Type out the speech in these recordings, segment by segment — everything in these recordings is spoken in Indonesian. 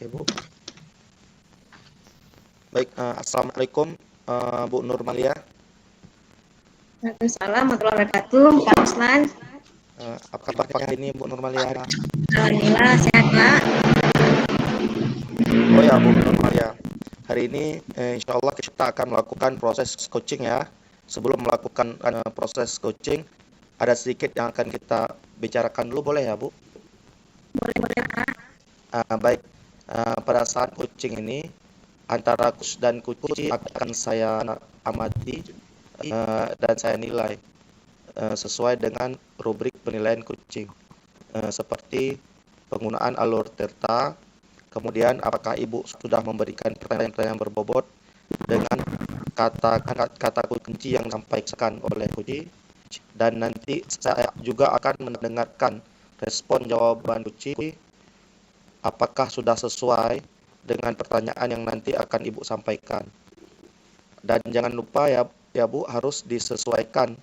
Oke, Bu. Baik, Assalamualaikum, Bu Nurmalia. Waalaikumsalam warahmatullahi wabarakatuh, Pak Ruslan. Apa kabar hari ini, Bu Nurmalia? Alhamdulillah sehat, Pak. Oh ya, Bu Nurmalia. Hari ini, insya Allah kita akan melakukan proses coaching ya. Sebelum melakukan proses coaching, ada sedikit yang akan kita bicarakan dulu, boleh ya, Bu? Boleh, Pak. Baik, pada saat coaching ini, antara coach dan coach akan saya amati dan saya nilai sesuai dengan rubrik penilaian coaching, seperti penggunaan alur terta, kemudian apakah Ibu sudah memberikan pertanyaan-pertanyaan berbobot dengan kata kunci yang disampaikan oleh coach, dan nanti saya juga akan mendengarkan respon jawaban coach apakah sudah sesuai dengan pertanyaan yang nanti akan Ibu sampaikan. Dan jangan lupa ya Bu, harus disesuaikan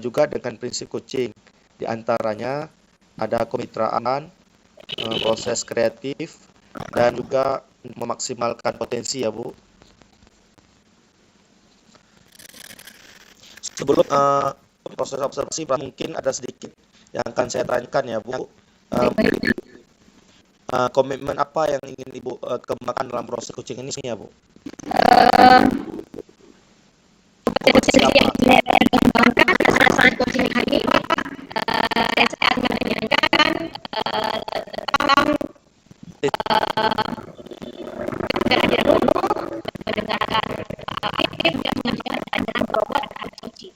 juga dengan prinsip coaching. Di antaranya ada kemitraan, proses kreatif, dan juga memaksimalkan potensi ya Bu. Sebelum proses observasi, mungkin ada sedikit yang akan saya tanyakan ya Bu. Komitmen apa yang ingin Ibu kembangkan dalam proses coaching ini ya Bu? Potensi yang ingin saya kembangkan saat coaching hari ini, Pak, saya akan menanyakan tentang kehadiran umum, mendengarkan aktif, dan mengajarkan pertanyaan berbobot dan coaching.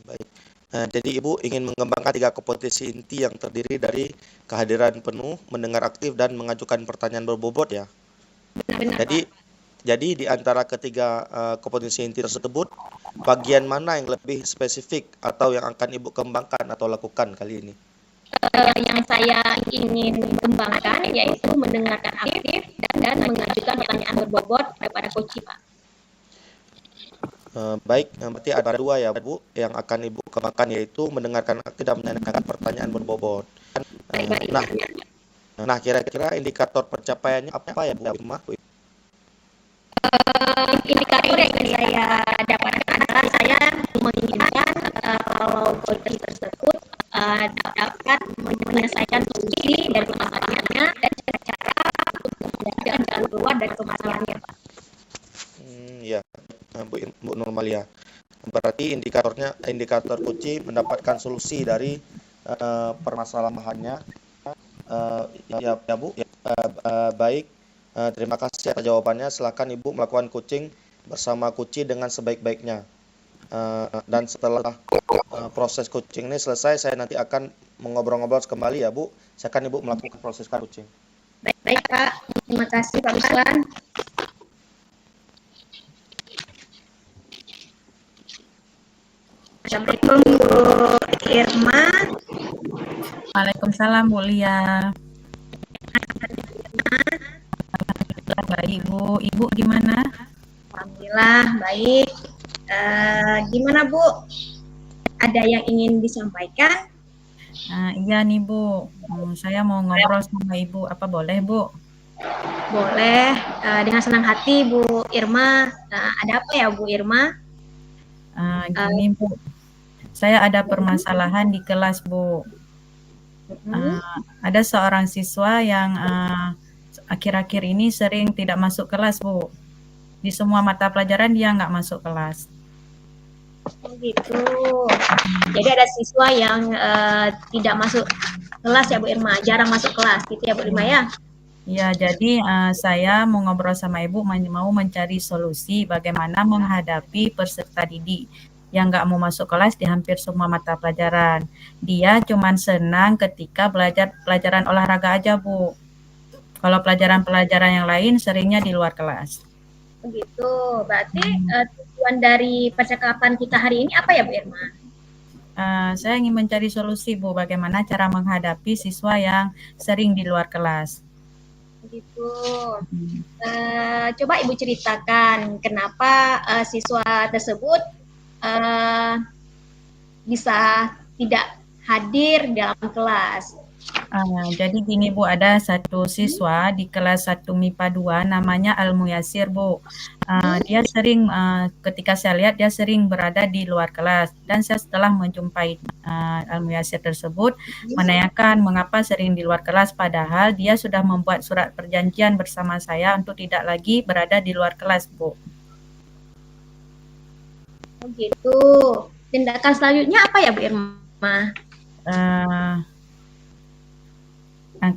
Baik. Jadi Ibu ingin mengembangkan 3 kompetensi inti yang terdiri dari kehadiran penuh, mendengar aktif, dan mengajukan pertanyaan berbobot ya. Benar, Jadi di antara ketiga kompetensi inti tersebut, bagian mana yang lebih spesifik atau yang akan Ibu kembangkan atau lakukan kali ini? Yang saya ingin kembangkan yaitu mendengarkan aktif dan mengajukan pertanyaan berbobot kepada coach, Pak. Baik, berarti ada 2 ya Bu yang akan Ibu kembangkan, yaitu mendengarkan aktif dan menanyakan pertanyaan berbobot. Nah, kira-kira indikator pencapaiannya apa ya Bu Irma? Indikator yang ingin saya dapatkan adalah saya menginginkan kalau coach tersebut dapat menyelesaikan solusi dari masalahnya dan cara untuk mendapatkan jalan keluar dari permasalahannya, Pak. Ya, Bu Nurmalia. Berarti indikator kunci mendapatkan solusi dari permasalahannya. Ya Bu. Baik. Terima kasih atas jawabannya. Silakan Ibu melakukan coaching bersama coach dengan sebaik-baiknya. Dan setelah proses coaching ini selesai, saya nanti akan mengobrol-ngobrol kembali ya Bu. Silakan Ibu melakukan proses coaching. Baik Pak. Terima kasih Pak Ruslan. Assalamualaikum Bu Irma. Waalaikumsalam Bu Lia. Baik Bu, Ibu gimana? Alhamdulillah baik. Gimana Bu? Ada yang ingin disampaikan? Iya nih Bu, saya mau ngobrol sama Ibu, apa boleh Bu? Boleh, dengan senang hati Bu Irma. Ada apa ya Bu Irma? Gini Bu, saya ada permasalahan di kelas Bu. Ada seorang siswa yang akhir-akhir ini sering tidak masuk kelas Bu. Di semua mata pelajaran dia nggak masuk kelas. Oh gitu. Jadi ada siswa yang tidak masuk kelas ya Bu Irma, jarang masuk kelas gitu ya Bu Irma ya? Ya, jadi saya mau ngobrol sama Ibu, mau mencari solusi bagaimana menghadapi peserta didik yang nggak mau masuk kelas di hampir semua mata pelajaran. Dia cuman senang ketika belajar pelajaran olahraga aja Bu. Kalau pelajaran-pelajaran yang lain seringnya di luar kelas. Begitu, berarti tujuan dari percakapan kita hari ini apa ya Bu Irma? Saya ingin mencari solusi Bu, bagaimana cara menghadapi siswa yang sering di luar kelas. Begitu. Coba Ibu ceritakan kenapa siswa tersebut bisa tidak hadir dalam kelas. Jadi gini Bu, ada satu siswa di kelas 1 MIPA 2 namanya Al-Muyasir Bu. Dia sering, ketika saya lihat dia sering berada di luar kelas dan saya setelah menjumpai Al-Muyasir tersebut menanyakan mengapa sering di luar kelas padahal dia sudah membuat surat perjanjian bersama saya untuk tidak lagi berada di luar kelas Bu. Oh gitu. Tindakan selanjutnya apa ya Bu Irma?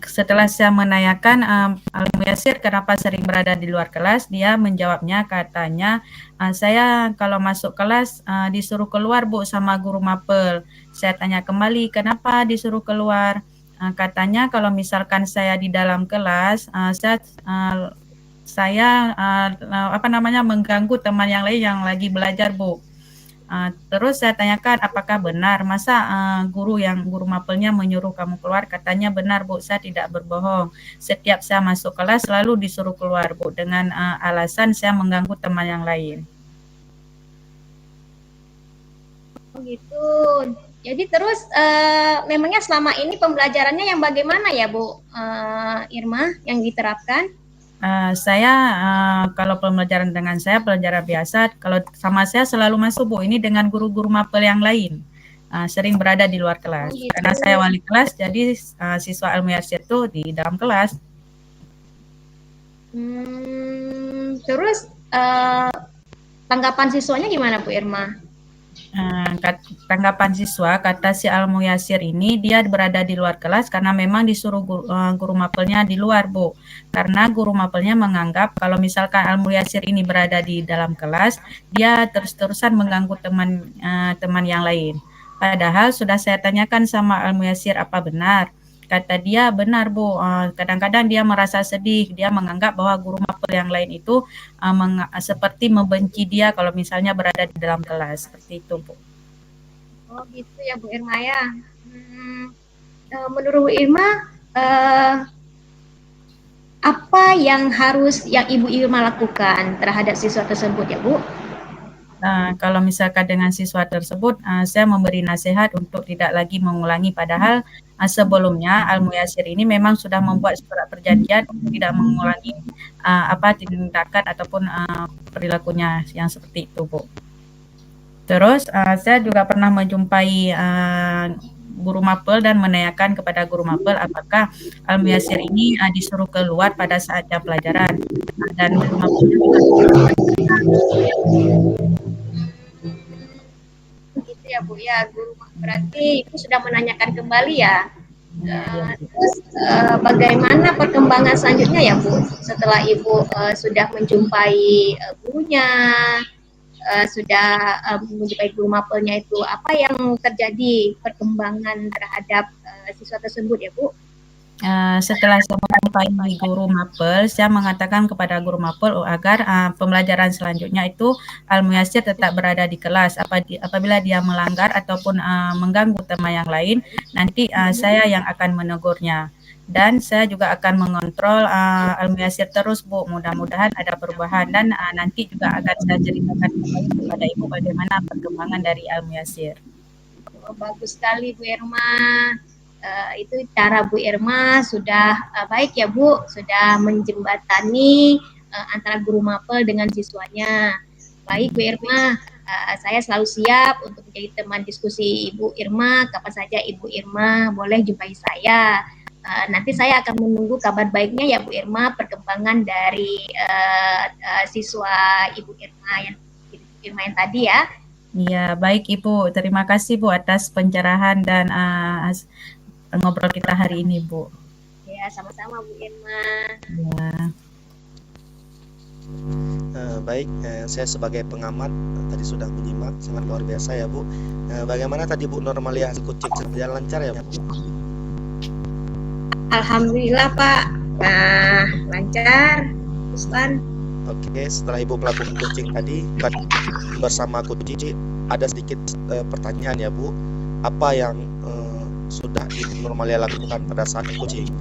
Setelah saya menanyakan Al-Muyasir kenapa sering berada di luar kelas, dia menjawabnya katanya, saya kalau masuk kelas disuruh keluar Bu sama guru mapel. Saya tanya kembali kenapa disuruh keluar. Katanya kalau misalkan saya di dalam kelas, saya mengganggu teman yang lain yang lagi belajar Bu. Terus saya tanyakan apakah benar masa guru mapelnya menyuruh kamu keluar. Katanya benar Bu, saya tidak berbohong. Setiap saya masuk kelas selalu disuruh keluar Bu dengan alasan saya mengganggu teman yang lain. Oh gitu. Jadi terus memangnya selama ini pembelajarannya yang bagaimana ya Bu Irma yang diterapkan? Saya kalau pembelajaran dengan saya pelajaran biasa, kalau sama saya selalu masuk Bu, ini dengan guru-guru mapel yang lain. Sering berada di luar kelas. Oh, gitu. Karena saya wali kelas, jadi siswa Al-Muyasir itu di dalam kelas. Terus tanggapan siswanya gimana Bu Irma? Tanggapan siswa, kata si Al-Muyasir ini dia berada di luar kelas karena memang disuruh guru mapelnya di luar Bu. Karena guru mapelnya menganggap kalau misalkan Al-Muyasir ini berada di dalam kelas, dia terus-terusan mengganggu teman yang lain. Padahal sudah saya tanyakan sama Al-Muyasir apa benar. Kata dia benar Bu, kadang-kadang dia merasa sedih, dia menganggap bahwa guru mapel yang lain itu seperti membenci dia kalau misalnya berada di dalam kelas, seperti itu Bu. Oh gitu ya Bu Irma ya. Menurut Bu Irma, apa yang harus Ibu Irma lakukan terhadap siswa tersebut ya Bu? Kalau misalkan dengan siswa tersebut, saya memberi nasihat untuk tidak lagi mengulangi. Padahal sebelumnya Al-Muyasir ini memang sudah membuat surat perjanjian untuk tidak mengulangi tindakan ataupun perilakunya yang seperti itu, Bu. Terus saya juga pernah menjumpai guru mapel dan menanyakan kepada guru mapel apakah Al-Muyasir ini disuruh keluar pada saat jam pelajaran. Dan guru mapelnya juga gitu ya Bu ya, guru berarti Ibu sudah menanyakan kembali ya. Terus bagaimana perkembangan selanjutnya ya Bu setelah Ibu sudah menjumpai gurunya, sudah menjumpai guru mapelnya, itu apa yang terjadi perkembangan terhadap siswa tersebut ya Bu? Setelah saya menjumpai guru mapel, saya mengatakan kepada guru mapel agar pembelajaran selanjutnya itu Al-Muyasir tetap berada di kelas. Apabila dia melanggar ataupun mengganggu teman yang lain, nanti saya yang akan menegurnya. Dan saya juga akan mengontrol Al-Muyasir terus Bu. Mudah-mudahan ada perubahan dan nanti juga akan saya ceritakan kepada Ibu bagaimana perkembangan dari Al-Muyasir. Oh, bagus sekali Bu Irma. Itu cara Bu Irma sudah baik ya Bu, sudah menjembatani antara guru mapel dengan siswanya. Baik Bu Irma, saya selalu siap untuk menjadi teman diskusi Ibu Irma. Kapan saja Ibu Irma boleh jumpai saya. Nanti saya akan menunggu kabar baiknya ya Bu Irma, perkembangan dari siswa Ibu Irma yang tadi ya. Iya, baik Ibu. Terima kasih Bu atas pencerahan dan ngobrol kita hari ini Bu. Ya, sama-sama Bu Irma. Ya. Baik, saya sebagai pengamat tadi sudah menyimak, sangat luar biasa ya Bu. Bagaimana tadi Bu Nurmalia Kucing, berjalan lancar ya Bu? Alhamdulillah Pak, lancar Ustaz. Oke, setelah Ibu melakukan coaching tadi bersama Coach ada sedikit pertanyaan ya Bu. Apa yang sudah Ibu Nurmalia lakukan pada saat coaching?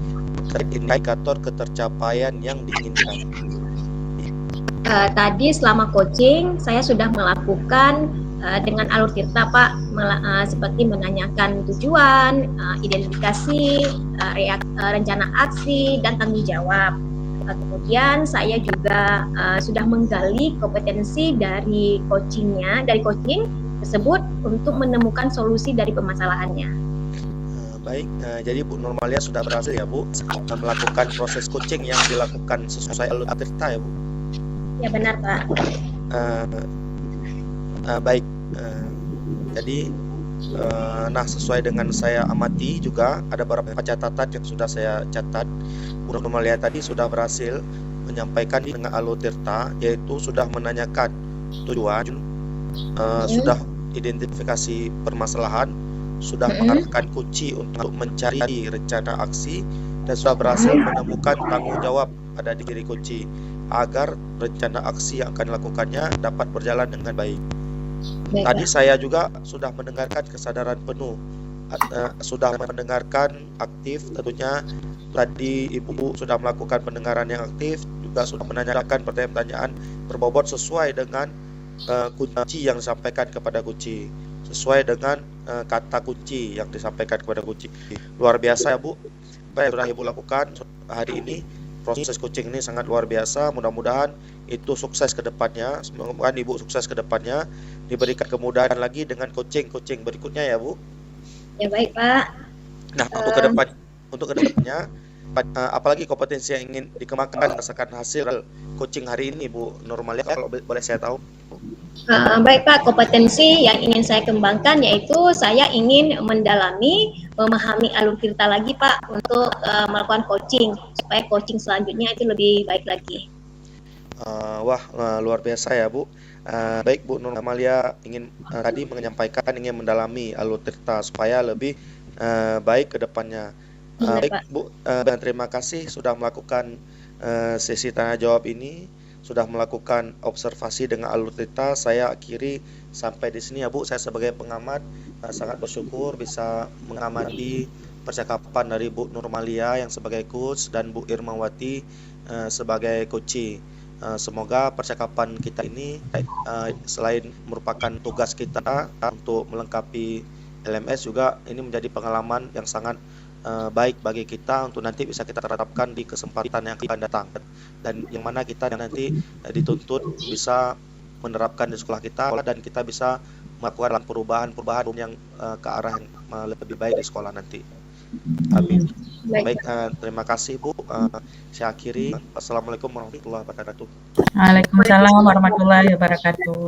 Indikator ketercapaian yang diinginkan. Tadi selama coaching saya sudah melakukan dengan alur tirta Pak, seperti menanyakan tujuan, identifikasi, rencana aksi dan tanggung jawab. Kemudian saya juga sudah menggali kompetensi dari coaching tersebut untuk menemukan solusi dari permasalahannya. Baik, jadi Bu Nurmalia sudah berhasil ya Bu melakukan proses coaching yang dilakukan sesuai alur tirta ya Bu? Ya benar Pak. Baik, jadi nah sesuai dengan saya amati juga ada beberapa catatan yang sudah saya catat. Bu Nurmalia tadi sudah berhasil menyampaikan dengan alur tirta, yaitu sudah menanyakan tujuan, sudah identifikasi permasalahan, sudah mengarahkan kunci untuk mencari rencana aksi, dan sudah berhasil menemukan tanggung jawab pada diri kunci agar rencana aksi yang akan dilakukannya dapat berjalan dengan baik. Tadi saya juga sudah mendengarkan kesadaran penuh, sudah mendengarkan aktif tentunya. Tadi Ibu sudah melakukan pendengaran yang aktif, juga sudah menanyakan pertanyaan-pertanyaan berbobot sesuai dengan kunci yang disampaikan kepada kunci, sesuai dengan kata kunci yang disampaikan kepada kunci. Luar biasa ya Bu, apa yang sudah Ibu lakukan hari ini. Proses coaching ini sangat luar biasa. Mudah-mudahan itu sukses ke depannya. Semoga Ibu sukses ke depannya, diberikan kemudahan lagi dengan coaching berikutnya ya Bu. Ya baik Pak. Nah, untuk kedepannya apalagi kompetensi yang ingin dikembangkan berdasarkan hasil coaching hari ini Bu Nurmalia, kalau boleh saya tahu? Baik Pak, kompetensi yang ingin saya kembangkan yaitu saya ingin memahami alur tirta lagi Pak untuk melakukan coaching, supaya coaching selanjutnya itu lebih baik lagi. Luar biasa ya Bu. Baik Bu Nurmalia ingin tadi menyampaikan ingin mendalami alur tirta supaya lebih baik ke depannya. Baik Bu, dan terima kasih sudah melakukan sesi tanya jawab ini, sudah melakukan observasi dengan alur tirta. Saya akhiri sampai di sini ya Bu. Saya sebagai pengamat sangat bersyukur bisa mengamati percakapan dari Bu Nurmalia yang sebagai coach dan Bu Irmawati sebagai coach. Semoga percakapan kita ini selain merupakan tugas kita untuk melengkapi LMS, juga ini menjadi pengalaman yang sangat baik bagi kita untuk nanti bisa kita terapkan di kesempatan yang akan datang, dan yang mana kita nanti dituntut bisa menerapkan di sekolah kita, dan kita bisa melakukan perubahan yang ke arah yang lebih baik di sekolah nanti. Amin. Baik, terima kasih Bu. Saya akhiri. Assalamualaikum warahmatullahi wabarakatuh. Waalaikumsalam warahmatullahi wabarakatuh.